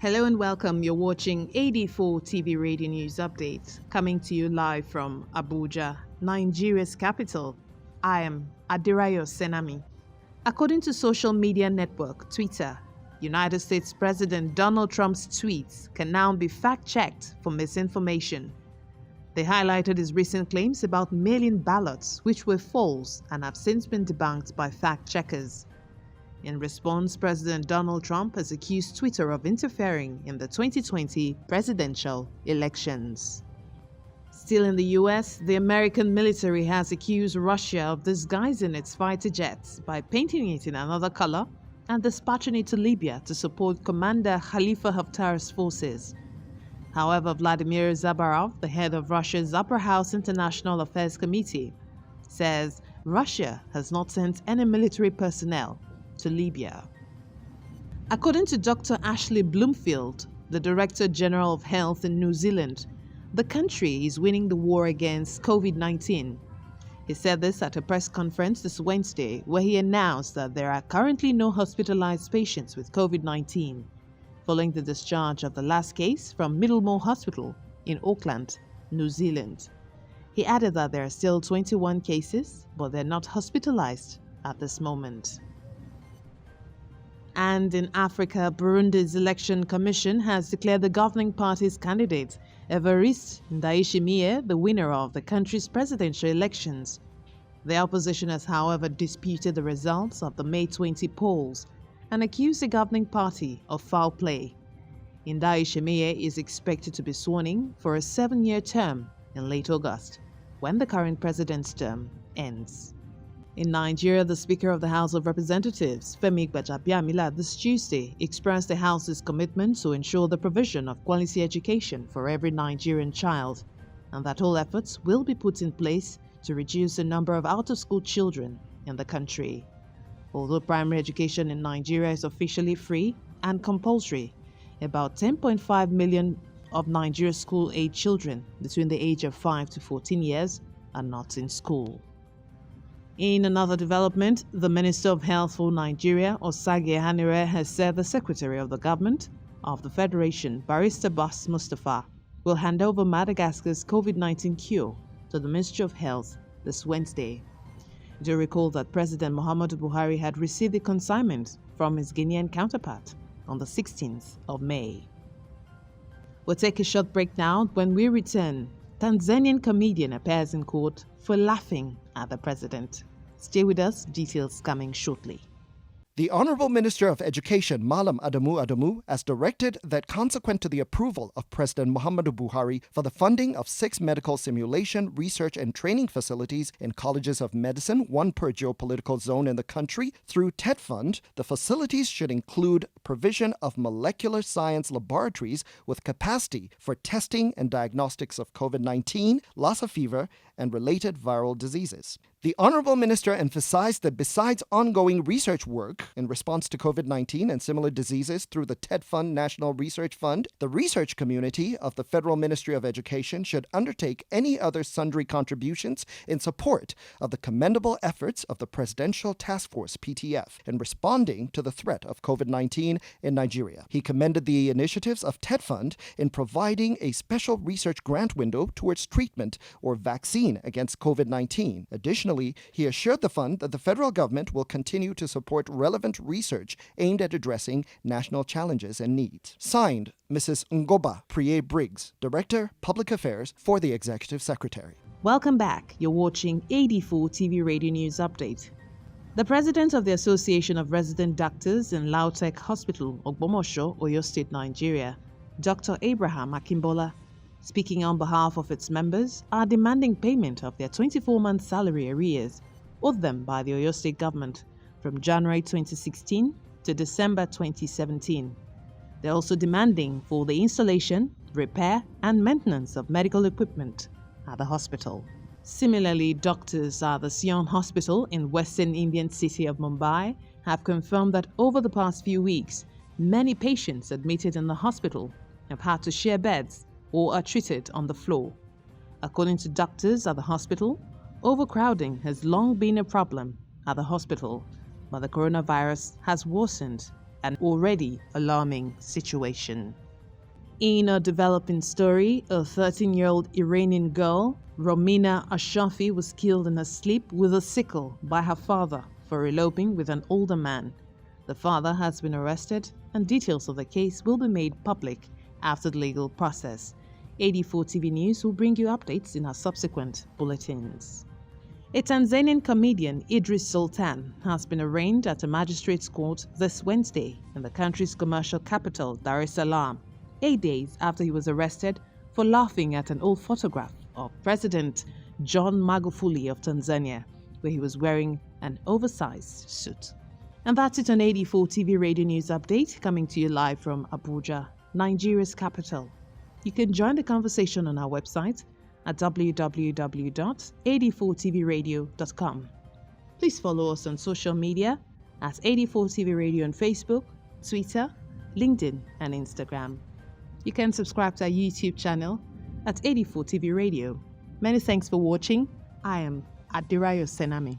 Hello and welcome. You're watching AD4 TV Radio News Update, coming to you live from Abuja, Nigeria's capital. I am Adirayo Senami. According to social media network Twitter, United States President Donald Trump's tweets can now be fact-checked for misinformation. They highlighted his recent claims about mail-in ballots, which were false and have since been debunked by fact-checkers. In response, President Donald Trump has accused Twitter of interfering in the 2020 presidential elections. Still in the US, the American military has accused Russia of disguising its fighter jets by painting it in another color and dispatching it to Libya to support Commander Khalifa Haftar's forces. However, Vladimir Zabarov, the head of Russia's Upper House International Affairs Committee, says Russia has not sent any military personnel to Libya. According to Dr. Ashley Bloomfield, the Director General of Health in New Zealand, the country is winning the war against COVID-19. He said this at a press conference this Wednesday, where he announced that there are currently no hospitalized patients with COVID-19, following the discharge of the last case from Middlemore Hospital in Auckland, New Zealand. He added that there are still 21 cases, but they're not hospitalized at this moment. And in Africa, Burundi's election commission has declared the governing party's candidate, Evariste Ndayishimiye, the winner of the country's presidential elections. The opposition has, however, disputed the results of the May 20 polls and accused the governing party of foul play. Ndayishimiye is expected to be sworn in for a 7-year term in late August, when the current president's term ends. In Nigeria, the Speaker of the House of Representatives, Femi Gbajabiamila, this Tuesday expressed the House's commitment to ensure the provision of quality education for every Nigerian child, and that all efforts will be put in place to reduce the number of out-of-school children in the country. Although primary education in Nigeria is officially free and compulsory, about 10.5 million of Nigeria's school-age children between the age of 5 to 14 years are not in school. In another development, the Minister of Health for Nigeria, Osage Hanire, has said the Secretary of the Government of the Federation, Barrister Bas Mustapha, will hand over Madagascar's COVID-19 cure to the Ministry of Health this Wednesday. Do recall that President Muhammadu Buhari had received the consignment from his Guinean counterpart on the 16th of May. We'll take a short break now. When we return, Tanzanian comedian appears in court for laughing at the president. Stay with us, details coming shortly. The Honorable Minister of Education, Malam Adamu Adamu, has directed that consequent to the approval of President Muhammadu Buhari for the funding of 6 medical simulation, research and training facilities in colleges of medicine, 1 per geopolitical zone in the country, through TED Fund, the facilities should include provision of molecular science laboratories with capacity for testing and diagnostics of COVID-19, Lassa fever, and related viral diseases. The Honorable Minister emphasized that besides ongoing research work in response to COVID-19 and similar diseases through the TED Fund National Research Fund, the research community of the Federal Ministry of Education should undertake any other sundry contributions in support of the commendable efforts of the Presidential Task Force, PTF, in responding to the threat of COVID-19 in Nigeria. He commended the initiatives of TED Fund in providing a special research grant window towards treatment or vaccine against COVID-19. Additionally, he assured the fund that the federal government will continue to support relevant research aimed at addressing national challenges and needs. Signed, Mrs. Ngoba Priye-Briggs, Director, Public Affairs for the Executive Secretary. Welcome back. You're watching AD4 TV Radio News Update. The president of the Association of Resident Doctors in Lautech Hospital, Ogbomosho, Oyo State, Nigeria, Dr. Abraham Akimbola, speaking on behalf of its members, are demanding payment of their 24-month salary arrears owed them by the Oyo State government from January 2016 to December 2017. They're also demanding for the installation, repair, and maintenance of medical equipment at the hospital. Similarly, doctors at the Sion Hospital in Western Indian city of Mumbai have confirmed that over the past few weeks, many patients admitted in the hospital have had to share beds or are treated on the floor. According to doctors at the hospital, overcrowding has long been a problem at the hospital, but the coronavirus has worsened an already alarming situation. In a developing story, a 13-year-old Iranian girl, Romina Ashafi, was killed in her sleep with a sickle by her father for eloping with an older man. The father has been arrested, and details of the case will be made public after the legal process. 84 TV News will bring you updates in our subsequent bulletins. A Tanzanian comedian, Idris Sultan, has been arraigned at a magistrate's court this Wednesday in the country's commercial capital, Dar es Salaam, 8 days after he was arrested for laughing at an old photograph of President John Magufuli of Tanzania, where he was wearing an oversized suit. And that's it on 84 TV Radio News Update, coming to you live from Abuja, Nigeria's capital. You can join the conversation on our website at www.84tvradio.com. Please follow us on social media at 84TV Radio on Facebook, Twitter, LinkedIn, and Instagram. You can subscribe to our YouTube channel at 84TV Radio. Many thanks for watching. I am Adirayo Senami.